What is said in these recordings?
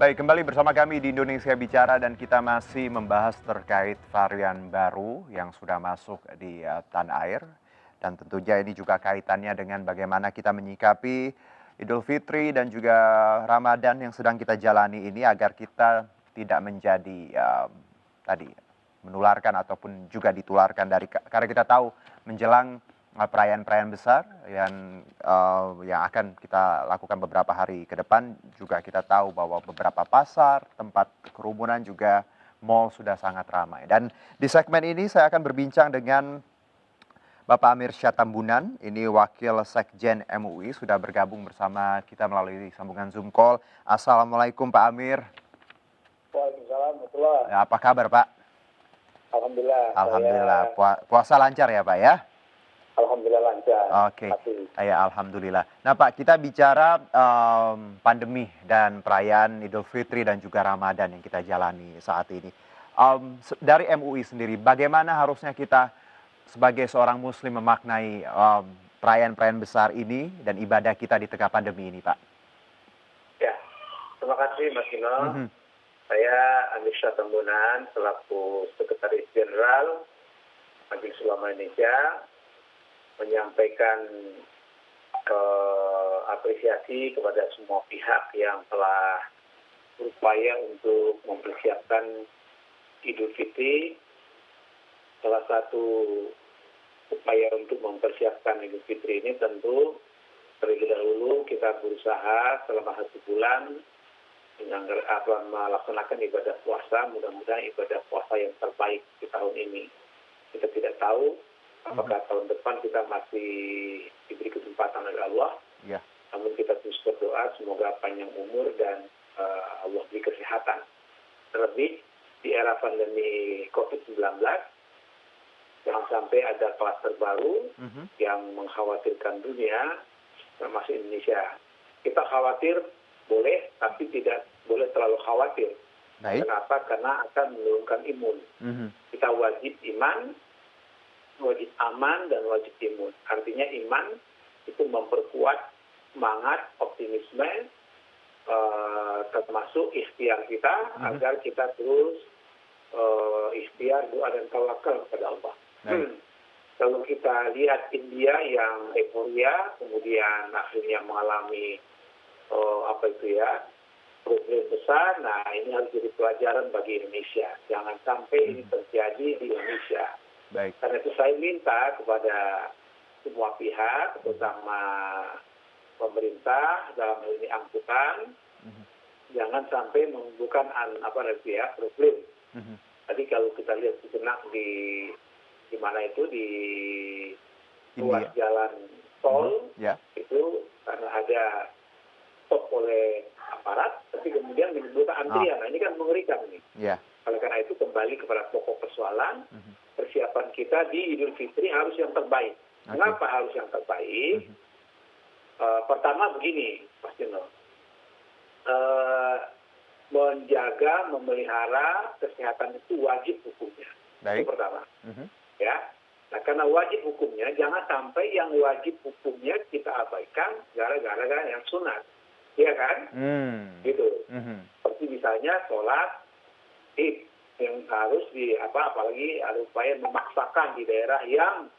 Baik, kembali bersama kami di Indonesia Bicara dan kita masih membahas terkait varian baru yang sudah masuk di tanah air. Dan tentunya ini juga kaitannya dengan bagaimana kita menyikapi Idul Fitri dan juga Ramadan yang sedang kita jalani ini agar kita tidak menjadi tadi menularkan ataupun juga ditularkan karena kita tahu menjelang perayaan-perayaan besar yang akan kita lakukan beberapa hari ke depan, juga kita tahu bahwa beberapa pasar, tempat kerumunan juga mal sudah sangat ramai. Dan di segmen ini saya akan berbincang dengan Bapak Amir Syahtambunan, ini Wakil Sekjen MUI, sudah bergabung bersama kita melalui sambungan Zoom call. Assalamualaikum Pak Amir. Waalaikumsalam, betul. Apa kabar Pak? Alhamdulillah. Alhamdulillah. Puasa lancar ya Pak ya? Alhamdulillah lancar. Oke, ya alhamdulillah. Nah Pak, kita bicara pandemi dan perayaan Idul Fitri dan juga Ramadan yang kita jalani saat ini. Dari MUI sendiri, bagaimana harusnya kita sebagai seorang Muslim memaknai perayaan-perayaan besar ini dan ibadah kita di tengah pandemi ini, Pak? Ya, terima kasih Mas Gino. Saya Amir Syahtambunan selaku Sekretaris Jenderal Majelis Ulama Indonesia menyampaikan apresiasi kepada semua pihak yang telah berupaya untuk mempersiapkan Idul Fitri. Salah satu upaya untuk mempersiapkan Idul Fitri ini tentu terlebih dahulu kita berusaha selama 1 bulan melaksanakan ibadah puasa. Mudah-mudahan ibadah puasa yang terbaik di tahun ini. Kita tidak tahu apakah tahun depan kita masih diberi kesempatan oleh Allah. Ya. Namun kita terus berdoa semoga panjang umur dan Allah beri kesehatan. Terlebih di era pandemi COVID-19, jangan sampai ada kluster baru yang mengkhawatirkan dunia, termasuk Indonesia. Kita khawatir boleh, tapi tidak boleh terlalu khawatir. Baik. Kenapa? Karena akan menurunkan imun. Kita wajib iman, wajib aman, dan wajib imun. Artinya iman itu memperkuat semangat, optimisme, termasuk ikhtiar kita agar kita terus ikhtiar, doa, dan tawakal kepada Allah. Kalau kita lihat India yang euforia, kemudian akhirnya mengalami problem besar, nah ini harus jadi pelajaran bagi Indonesia. Jangan sampai ini terjadi di Indonesia. Baik. Karena itu saya minta kepada semua pihak, terutama pemerintah dalam hal ini angkutan, jangan sampai menimbulkan problem. Tadi kalau kita lihat sejenak di mana itu di ruas jalan tol, itu karena ada stop oleh aparat, tapi kemudian menimbulkan antrian. Nah ini kan mengerikan nih. Oleh karena itu kembali kepada pokok persoalan, persiapan kita di Idul Fitri harus yang terbaik. Kenapa harus yang terbaik? Pertama begini, Mas Dino. Menjaga, memelihara kesehatan itu wajib hukumnya. Baik. Itu pertama. Ya. Nah, karena wajib hukumnya, jangan sampai yang wajib hukumnya kita abaikan gara-gara yang sunat. Iya kan? Gitu. Seperti misalnya sholat Id yang harus apalagi ada upaya memaksakan di daerah yang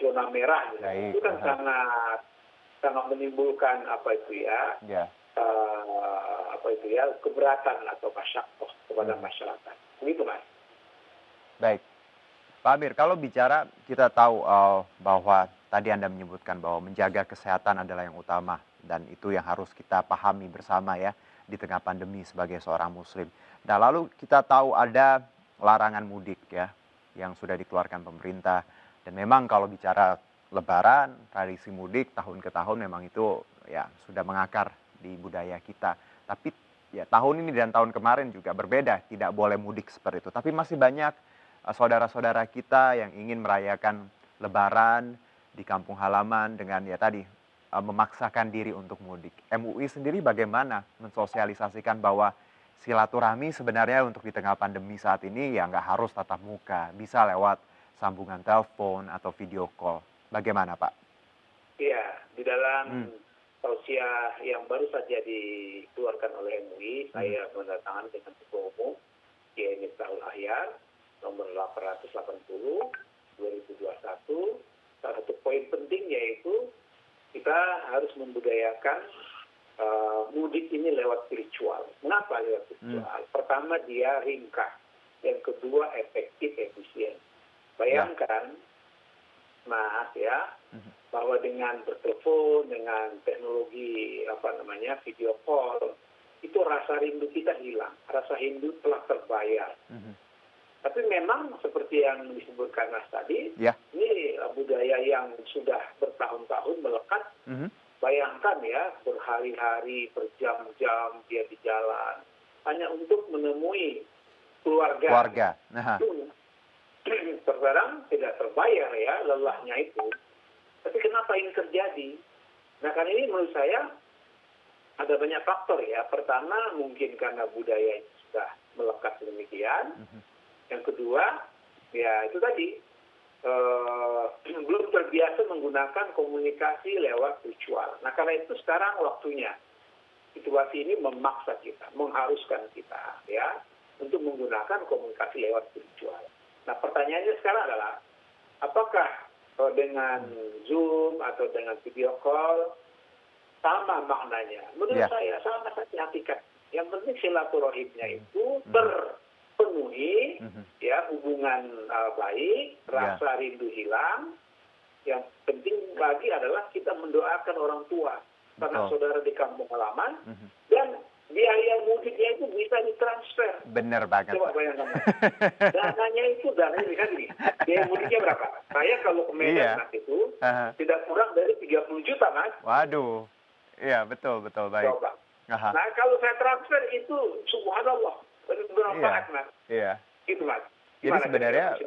zona merah. Itu kan sangat menimbulkan keberatan atau masyakoh kepada masyarakat. Begitu, Mas. Baik. Pak Amir, kalau bicara kita tahu bahwa tadi Anda menyebutkan bahwa menjaga kesehatan adalah yang utama dan itu yang harus kita pahami bersama ya di tengah pandemi sebagai seorang muslim. Nah, lalu kita tahu ada larangan mudik ya yang sudah dikeluarkan pemerintah dan memang kalau bicara lebaran, tradisi mudik tahun ke tahun memang itu ya sudah mengakar di budaya kita. Tapi ya tahun ini dan tahun kemarin juga berbeda, tidak boleh mudik seperti itu. Tapi masih banyak saudara-saudara kita yang ingin merayakan lebaran di kampung halaman dengan ya tadi memaksakan diri untuk mudik. MUI sendiri bagaimana mensosialisasikan bahwa silaturahmi sebenarnya untuk di tengah pandemi saat ini ya nggak harus tatap muka, bisa lewat sambungan telepon atau video call. Bagaimana Pak? Iya, di dalam tausiah yang baru saja dikeluarkan oleh MUI, saya menandatangani dengan Ketua Umum Kiai Miftahul Ahyar nomor 880 2021. Salah satu poin penting yaitu kita harus membudayakan mudik ini lewat spiritual. Mengapa lewat spiritual? Pertama, dia ringkas. Yang kedua, efektif, efisien. Bayangkan, Mas, ya, bahwa dengan bertelepon, dengan teknologi video call, itu rasa rindu kita hilang, rasa rindu telah terbayar. Tapi memang seperti yang disebutkan Mas tadi, ini budaya yang sudah bertahun-tahun melekat. Bayangkan ya, berhari-hari, berjam-jam dia di jalan, hanya untuk menemui keluarga. Itu terkadang tidak terbayar ya lelahnya itu. Tapi kenapa ini terjadi? Nah, karena ini menurut saya ada banyak faktor ya. Pertama, mungkin karena budaya ini sudah melekat demikian. Yang kedua, ya itu tadi, belum terbiasa menggunakan komunikasi lewat virtual. Nah, karena itu sekarang waktunya. Situasi ini memaksa kita, mengharuskan kita ya untuk menggunakan komunikasi lewat virtual. Nah, pertanyaannya sekarang adalah, apakah dengan Zoom atau dengan video call sama maknanya? Menurut saya sama saja hakikat. Yang penting silaturahimnya itu terpenuhi, ya, hubungan baik, rasa rindu hilang. Yang penting lagi adalah kita mendoakan orang tua, karena saudara di kampung halaman, dan biaya mudiknya itu bisa ditransfer. Benar banget. Coba bayangkan. Dananya itu, kan nih, biaya mudiknya berapa? Saya kalau ke Medan Mas itu, tidak kurang dari 30 juta, Mas. Waduh. Iya, betul, baik. Coba. Nah, kalau saya transfer itu, subhanallah, bermanfaat, Mas. Iya. Gitu, Mas. Jadi sebenarnya,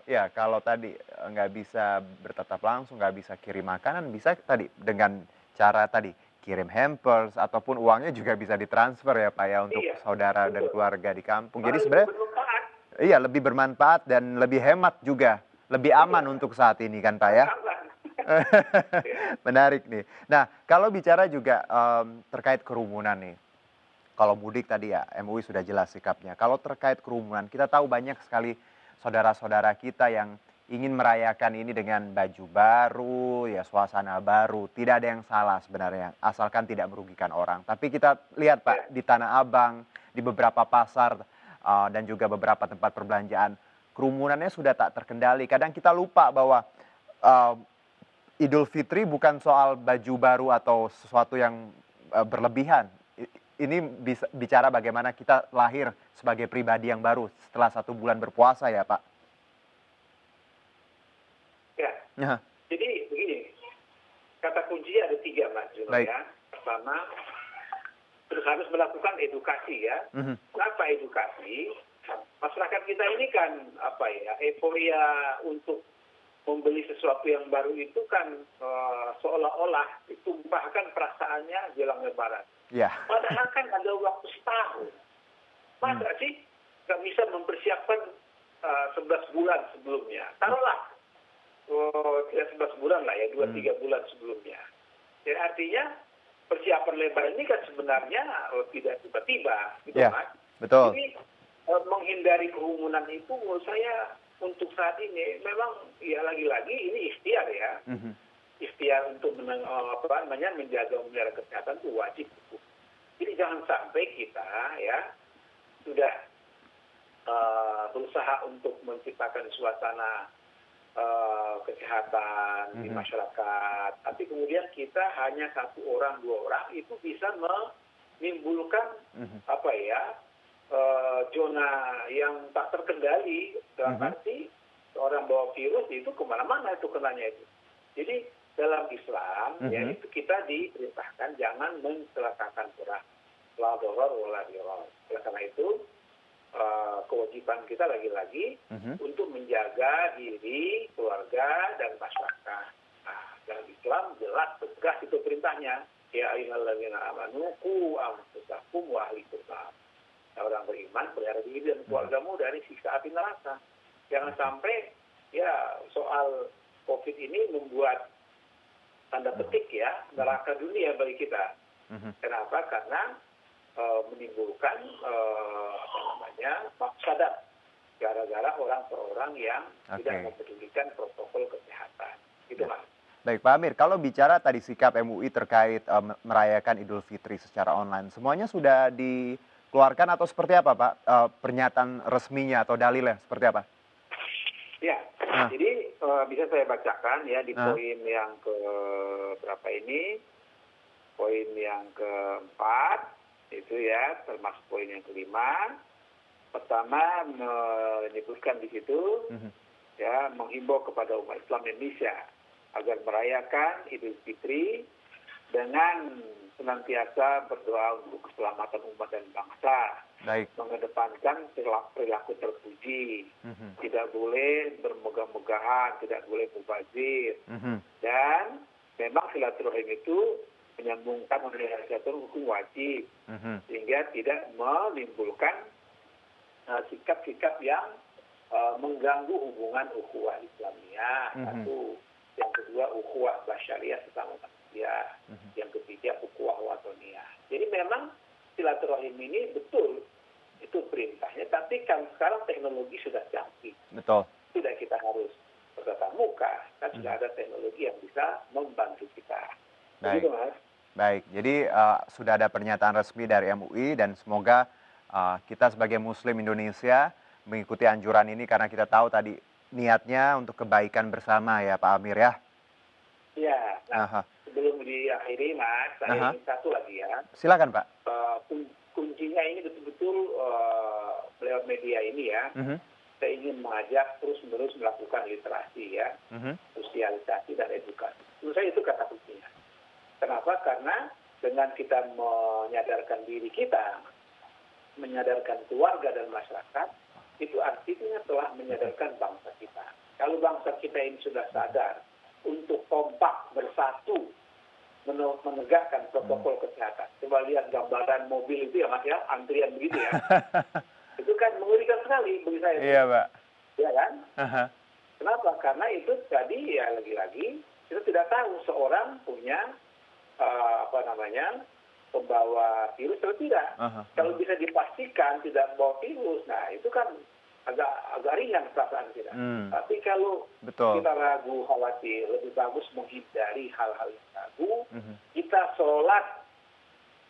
ya kalau tadi nggak bisa bertatap langsung, nggak bisa kirim makanan, bisa tadi dengan cara tadi kirim hampers ataupun uangnya juga bisa ditransfer ya Pak ya untuk saudara dan keluarga di kampung. Jadi sebenarnya iya lebih bermanfaat dan lebih hemat juga, lebih aman untuk saat ini kan Pak ya. Menarik nih. Nah, kalau bicara juga terkait kerumunan nih. Kalau mudik tadi ya, MUI sudah jelas sikapnya. Kalau terkait kerumunan, kita tahu banyak sekali saudara-saudara kita yang ingin merayakan ini dengan baju baru, ya suasana baru. Tidak ada yang salah sebenarnya, asalkan tidak merugikan orang. Tapi kita lihat Pak, di Tanah Abang, di beberapa pasar, dan juga beberapa tempat perbelanjaan, kerumunannya sudah tak terkendali. Kadang kita lupa bahwa Idul Fitri bukan soal baju baru atau sesuatu yang berlebihan. Ini bisa bicara bagaimana kita lahir sebagai pribadi yang baru setelah 1 bulan berpuasa ya Pak. Ya, jadi begini, kata kuncinya ada 3 Mas Juno ya. Pertama, terus harus melakukan edukasi ya. Kenapa edukasi? Masyarakat kita ini kan euforia untuk membeli sesuatu yang baru itu kan seolah-olah ditumpahkan perasaannya jelang Lebaran. Padahal kan ada waktu setahun. Masa sih nggak bisa mempersiapkan 11 bulan sebelumnya? Taruhlah, tidak 11 bulan lah ya, 2-3 bulan sebelumnya. Jadi artinya persiapan Lebaran ini kan sebenarnya tidak tiba-tiba, gitu Mas. Betul. Jadi menghindari kerumunan itu menurut saya untuk saat ini memang ya lagi-lagi ini ikhtiar ya. Ikhtiar untuk menjaga memelihara kesehatan itu wajib. Jadi jangan sampai kita ya sudah berusaha untuk menciptakan suasana kesehatan di masyarakat, tapi kemudian kita hanya 1 orang 2 orang itu bisa menimbulkan zona yang tak terkendali, dalam arti orang bawa virus itu kemana-mana itu kenanya itu. Jadi dalam Islam ya itu kita diperintahkan jangan mencelakakan orang. La darar wa la dirar. Karena itu kewajiban kita lagi-lagi untuk menjaga diri, keluarga dan masyarakat. Nah, dalam Islam jelas tegas itu perintahnya. Ya ayyuhalladzina amanu qu anfusakum wa ahlikum nar. Orang beriman pelihara diri dan keluargamu dari siksa api neraka. Jangan sampai ya soal COVID ini membuat tanda petik ya, neraka dunia bagi kita. Kenapa? Karena menimbulkan mafsadat gara-gara orang per orang yang tidak mempedulikan protokol kesehatan. Itu Mas. Baik Pak Amir, kalau bicara tadi sikap MUI terkait merayakan Idul Fitri secara online, semuanya sudah dikeluarkan atau seperti apa Pak? Pernyataan resminya atau dalilnya seperti apa? Ya, jadi bisa saya bacakan ya di poin yang ke berapa ini, poin yang keempat itu ya, termasuk poin yang kelima. Pertama menyebutkan di situ ya, menghimbau kepada umat Islam Indonesia agar merayakan Idul Fitri dengan senantiasa berdoa untuk keselamatan umat dan bangsa. Baik. Mengedepankan perilaku terpuji, tidak boleh bermegah-megahan, tidak boleh mubazir, dan memang silaturahim itu menyambungkan organisasi hukum wajib, sehingga tidak menimbulkan sikap-sikap yang mengganggu hubungan ukhuwah Islamiyah. Satu, yang kedua ukhuwah basyariah sesama manusia, yang ketiga ukhuwah watoniyah. Jadi memang silaturahim ini betul itu perintahnya, tapi kan sekarang teknologi sudah canggih. Betul. Tidak kita harus bertatap muka, kan sudah ada teknologi yang bisa membantu kita. Baik. Begitu, Mas. Baik, jadi sudah ada pernyataan resmi dari MUI dan semoga kita sebagai Muslim Indonesia mengikuti anjuran ini karena kita tahu tadi niatnya untuk kebaikan bersama ya Pak Amir ya. Iya, nah sebelum diakhiri Mas, saya ingin satu lagi ya. Silakan Pak. Kuncinya ini betul-betul lewat media ini ya. Saya ingin mengajak terus-menerus melakukan literasi ya, sosialisasi dan edukasi. Menurut saya itu kata kuncinya. Kenapa? Karena dengan kita menyadarkan diri kita, menyadarkan keluarga dan masyarakat, itu artinya telah menyadarkan bangsa kita. Kalau bangsa kita ini sudah sadar untuk kompak bersatu menegakkan protokol kesehatan. Coba lihat gambaran mobil itu ya Mas ya, antrian begitu ya. Itu kan mengerikan sekali bagi saya. Iya Pak. Iya kan? Kenapa? Karena itu tadi ya lagi-lagi kita tidak tahu seorang punya pembawa virus atau tidak. Kalau bisa dipastikan tidak membawa virus, nah itu kan agak ringan perasaan kita. Tapi kalau kita ragu, khawatir, lebih bagus menghindari hal-hal yang ragu. Kita sholat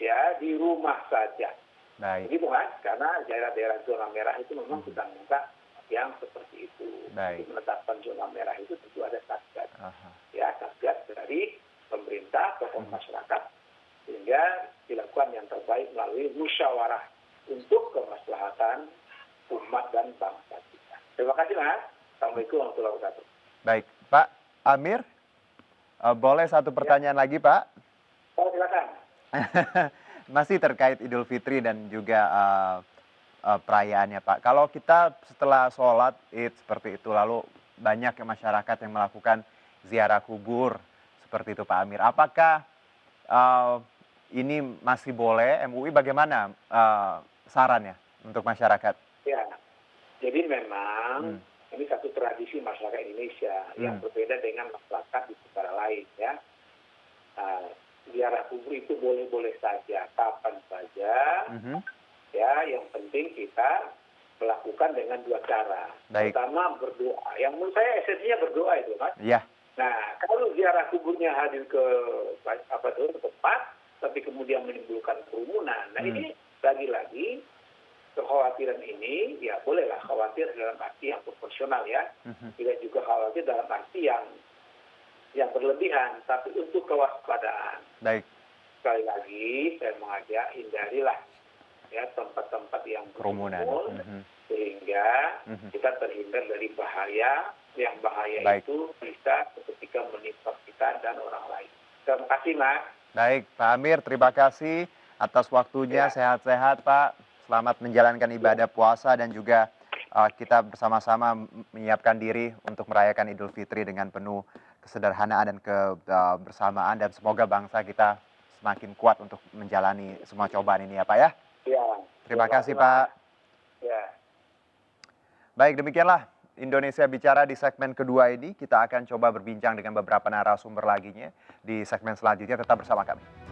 ya di rumah saja. Baik. Begitu Mas, karena daerah-daerah zona merah itu memang kita minta yang seperti itu. Baik. Untuk menetapkan zona merah itu tentu ada satgas. Ya, satgas dari pemerintah, tokoh masyarakat, sehingga dilakukan yang terbaik melalui musyawarah untuk kemaslahatan umat dan bangsa kita. Terima kasih Mas. Assalamualaikum warahmatullahi wabarakatuh. Baik, Pak Amir, boleh satu pertanyaan lagi Pak? Oh, silakan. Masih terkait Idul Fitri dan juga perayaannya Pak. Kalau kita setelah sholat Id seperti itu, lalu banyak masyarakat yang melakukan ziarah kubur seperti itu Pak Amir. Apakah ini masih boleh? MUI bagaimana sarannya untuk masyarakat? Ya, jadi memang ini satu tradisi masyarakat Indonesia yang berbeda dengan masyarakat di negara lain ya. Ziarah kubur itu boleh-boleh saja, kapan saja. Ya, yang penting kita melakukan dengan dua cara. Baik. Pertama berdoa. Yang menurut saya esensinya berdoa itu Mas. Iya. Nah, kalau ziarah kuburnya hadir ke tempat, tapi kemudian menimbulkan kerumunan. Nah, ini lagi-lagi kekhawatiran ini, ya bolehlah khawatir dalam arti yang proporsional ya. Tidak juga khawatir dalam arti yang berlebihan, tapi untuk kewaspadaan. Baik. Sekali lagi, saya mengajak hindarilah ya tempat-tempat yang kerumunan. Sehingga kita terhindar dari bahaya. Yang bahaya itu bisa ketika menimpa kita dan orang lain. Terima kasih, Mas. Baik, Pak Amir, terima kasih atas waktunya. Sehat-sehat, Pak. Selamat menjalankan ibadah puasa dan juga kita bersama-sama menyiapkan diri untuk merayakan Idul Fitri dengan penuh kesederhanaan dan kebersamaan. Dan semoga bangsa kita semakin kuat untuk menjalani semua cobaan ini ya, Pak ya. Ya. Terima kasih, Pak. Ya. Baik, demikianlah Indonesia Bicara di segmen kedua ini. Kita akan coba berbincang dengan beberapa narasumber laginya di segmen selanjutnya. Tetap bersama kami.